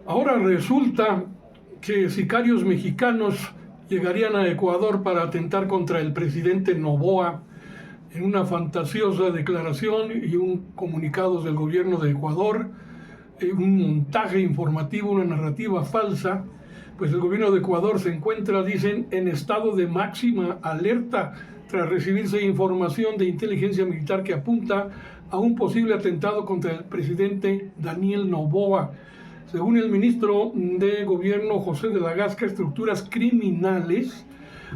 Ahora resulta que sicarios mexicanos llegarían a Ecuador para atentar contra el presidente Noboa en una fantasiosa declaración y un comunicado del gobierno de Ecuador, un montaje informativo, una narrativa falsa. Pues el gobierno de Ecuador se encuentra, dicen, en estado de máxima alerta tras recibirse información de inteligencia militar que apunta a un posible atentado contra el presidente Daniel Noboa. Según el ministro de Gobierno José de la Gasca, estructuras criminales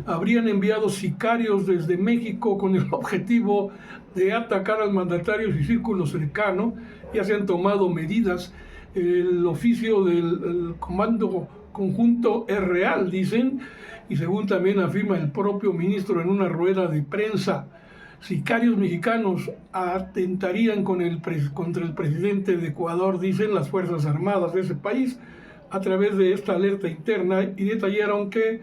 habrían enviado sicarios desde México con el objetivo de atacar al mandatario y su círculo cercano. Ya se han tomado medidas. El oficio del Comando Conjunto es real, dicen, y según también afirma el propio ministro en una rueda de prensa, sicarios mexicanos atentarían contra el presidente de Ecuador, dicen las Fuerzas Armadas de ese país, a través de esta alerta interna, y detallaron que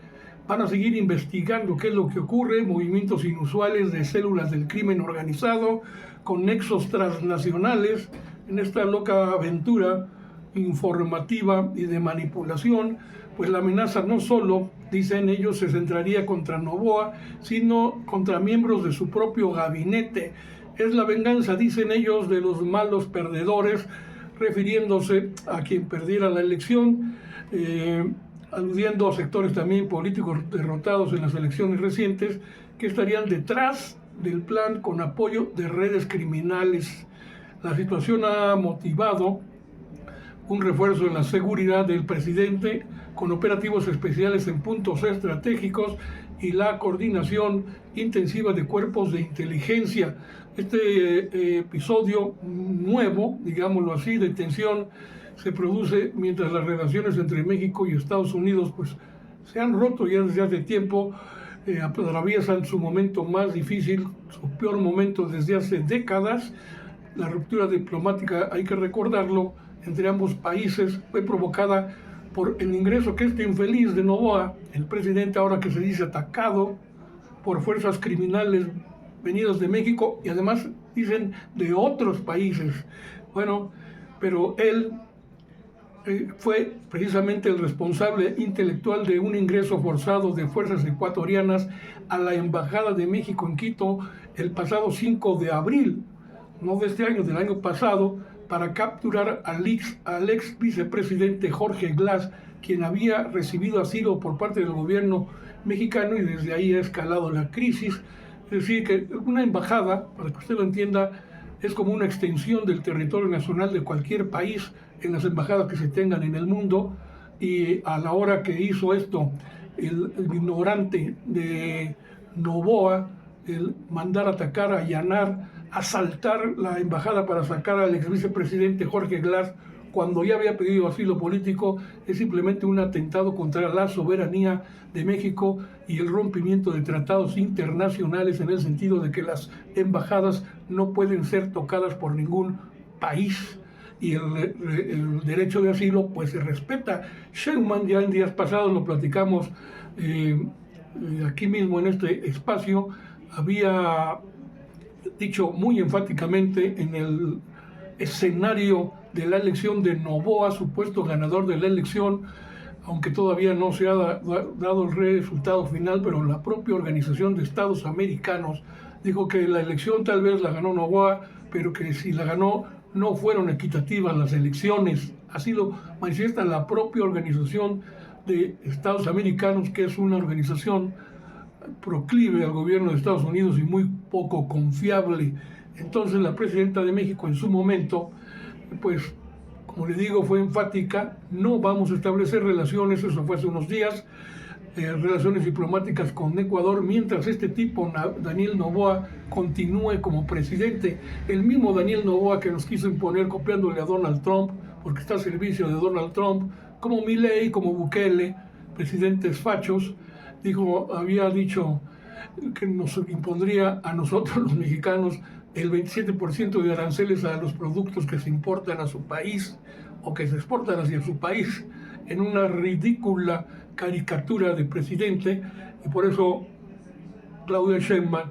van a seguir investigando qué es lo que ocurre, movimientos inusuales de células del crimen organizado con nexos transnacionales en esta loca aventura informativa y de manipulación. Pues la amenaza no solo, dicen ellos, se centraría contra Noboa, sino contra miembros de su propio gabinete. Es la venganza, dicen ellos, de los malos perdedores, refiriéndose a quien perdiera la elección, aludiendo a sectores también políticos derrotados en las elecciones recientes, que estarían detrás del plan con apoyo de redes criminales. La situación ha motivado un refuerzo en la seguridad del presidente con operativos especiales en puntos estratégicos y la coordinación intensiva de cuerpos de inteligencia. Este episodio nuevo, digámoslo así, de tensión se produce mientras las relaciones entre México y Estados Unidos pues se han roto ya desde hace tiempo, atraviesan su momento más difícil, su peor momento desde hace décadas. La ruptura diplomática, hay que recordarlo, entre ambos países fue provocada por el ingreso que este infeliz de Noboa, el presidente ahora que se dice atacado por fuerzas criminales venidas de México y además dicen de otros países. Bueno, pero él fue precisamente el responsable intelectual de un ingreso forzado de fuerzas ecuatorianas a la Embajada de México en Quito el pasado 5 de abril, no de este año, del año pasado, para capturar al ex vicepresidente Jorge Glass, quien había recibido asilo por parte del gobierno mexicano y desde ahí ha escalado la crisis. Es decir, que una embajada, para que usted lo entienda, es como una extensión del territorio nacional de cualquier país en las embajadas que se tengan en el mundo, y a la hora que hizo esto el ignorante de Noboa, el mandar atacar, allanar, asaltar la embajada para sacar al ex vicepresidente Jorge Glass cuando ya había pedido asilo político, es simplemente un atentado contra la soberanía de México y el rompimiento de tratados internacionales, en el sentido de que las embajadas no pueden ser tocadas por ningún país y el derecho de asilo pues se respeta. Sheinbaum, ya en días pasados lo platicamos aquí mismo en este espacio, había dicho muy enfáticamente en el escenario de la elección de Noboa, supuesto ganador de la elección, aunque todavía no se ha dado el resultado final, pero la propia Organización de Estados Americanos dijo que la elección tal vez la ganó Noboa, pero que si la ganó no fueron equitativas las elecciones. Así lo manifiesta la propia Organización de Estados Americanos, que es una organización proclive al gobierno de Estados Unidos y muy poco confiable. Entonces la presidenta de México en su momento, pues como le digo, fue enfática: no vamos a establecer relaciones, eso fue hace unos días, relaciones diplomáticas con Ecuador mientras este tipo, Daniel Noboa, continúe como presidente. El mismo Daniel Noboa que nos quiso imponer copiándole a Donald Trump, porque está al servicio de Donald Trump, como Milei, como Bukele, presidentes fachos, había dicho que nos impondría a nosotros los mexicanos el 27% de aranceles a los productos que se importan a su país o que se exportan hacia su país, en una ridícula caricatura de presidente. Y por eso Claudia Sheinbaum,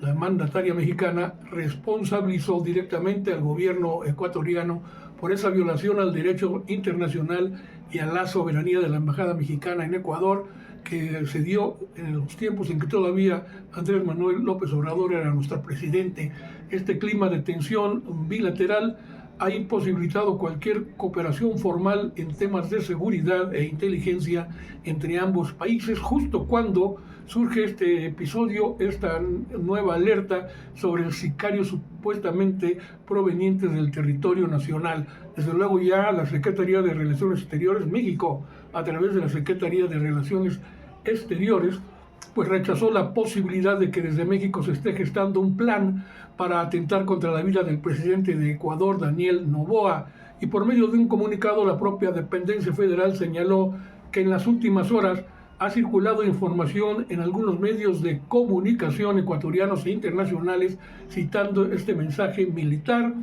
la mandataria mexicana, responsabilizó directamente al gobierno ecuatoriano por esa violación al derecho internacional y a la soberanía de la Embajada Mexicana en Ecuador, que se dio en los tiempos en que todavía Andrés Manuel López Obrador era nuestro presidente. Este clima de tensión bilateral ha imposibilitado cualquier cooperación formal en temas de seguridad e inteligencia entre ambos países, justo cuando surge este episodio, esta nueva alerta sobre sicarios supuestamente provenientes del territorio nacional. Desde luego ya la Secretaría de Relaciones Exteriores, México, a través de la Secretaría de Relaciones Exteriores, pues rechazó la posibilidad de que desde México se esté gestando un plan para atentar contra la vida del presidente de Ecuador, Daniel Noboa, y por medio de un comunicado la propia dependencia federal señaló que en las últimas horas ha circulado información en algunos medios de comunicación ecuatorianos e internacionales citando este mensaje militar,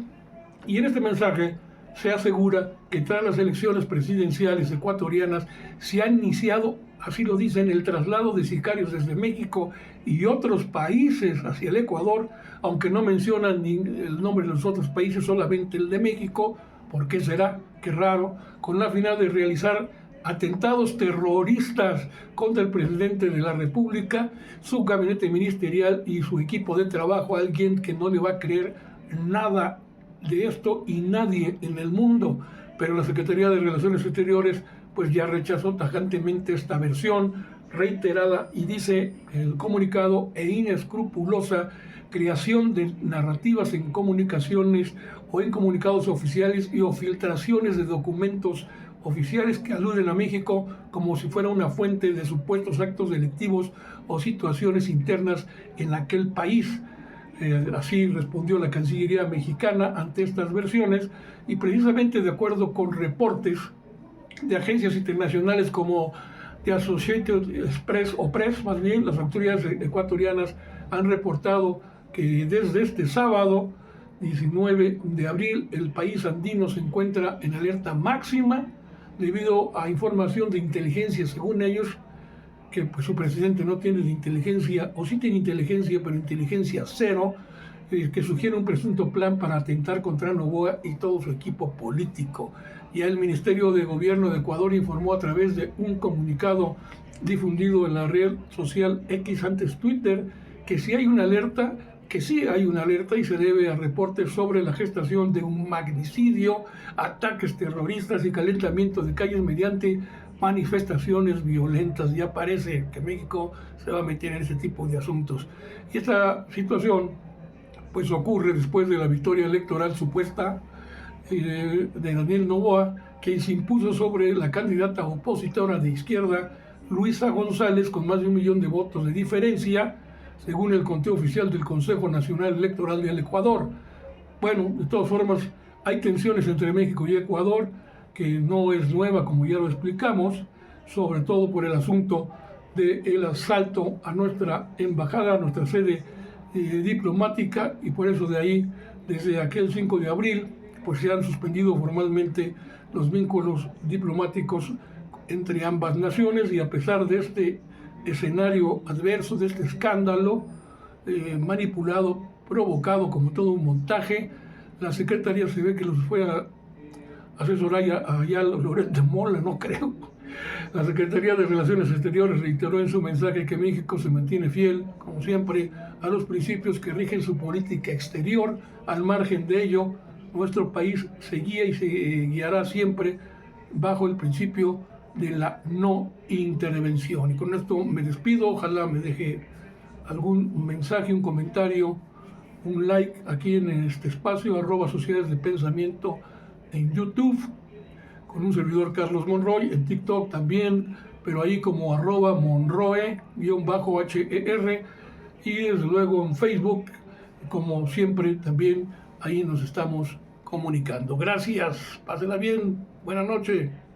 y en este mensaje se asegura que tras las elecciones presidenciales ecuatorianas se ha iniciado, así lo dicen, el traslado de sicarios desde México y otros países hacia el Ecuador, aunque no mencionan ni el nombre de los otros países, solamente el de México. ¿Por qué será? Qué raro, con la finalidad de realizar atentados terroristas contra el presidente de la República, su gabinete ministerial y su equipo de trabajo, alguien que no le va a creer nada de esto y nadie en el mundo. Pero la Secretaría de Relaciones Exteriores pues ya rechazó tajantemente esta versión reiterada y dice el comunicado e inescrupulosa creación de narrativas en comunicaciones o en comunicados oficiales y o filtraciones de documentos oficiales que aluden a México como si fuera una fuente de supuestos actos delictivos o situaciones internas en aquel país. Así respondió la Cancillería mexicana ante estas versiones, y precisamente de acuerdo con reportes de agencias internacionales como The Associated Press, o Press más bien, las autoridades ecuatorianas han reportado que desde este sábado 19 de abril el país andino se encuentra en alerta máxima debido a información de inteligencia, según ellos, que pues, su presidente no tiene de inteligencia, o sí tiene inteligencia, pero inteligencia cero, que sugiere un presunto plan para atentar contra Noboa y todo su equipo político. Ya el Ministerio de Gobierno de Ecuador informó a través de un comunicado difundido en la red social X, antes Twitter, que sí hay una alerta, y se debe a reportes sobre la gestación de un magnicidio, ataques terroristas y calentamiento de calles mediante manifestaciones violentas. Ya parece que México se va a meter en ese tipo de asuntos. Y esta situación pues ocurre después de la victoria electoral supuesta de Daniel Noboa, que se impuso sobre la candidata opositora de izquierda, Luisa González, con más de 1 millón de votos de diferencia, según el conteo oficial del Consejo Nacional Electoral del Ecuador. Bueno, de todas formas, hay tensiones entre México y Ecuador, que no es nueva, como ya lo explicamos, sobre todo por el asunto del asalto a nuestra embajada, a nuestra sede diplomática, y por eso de ahí, desde aquel 5 de abril, pues se han suspendido formalmente los vínculos diplomáticos entre ambas naciones, y a pesar de este escenario adverso, de este escándalo manipulado, provocado como todo un montaje, la Secretaría se ve que los fue a asesorar allá a Loret de Mola, no creo. La Secretaría de Relaciones Exteriores reiteró en su mensaje que México se mantiene fiel, como siempre, a los principios que rigen su política exterior. Al margen de ello, nuestro país se guía y se guiará siempre bajo el principio de la no intervención. Y con esto me despido. Ojalá me deje algún mensaje, un comentario, un like aquí en este espacio, @Sociedades de Pensamiento en YouTube, con un servidor Carlos Monroy, en TikTok también, pero ahí como @Monroe_HER, y desde luego en Facebook, como siempre también ahí nos estamos comunicando. Gracias, pásenla bien, buenas noches.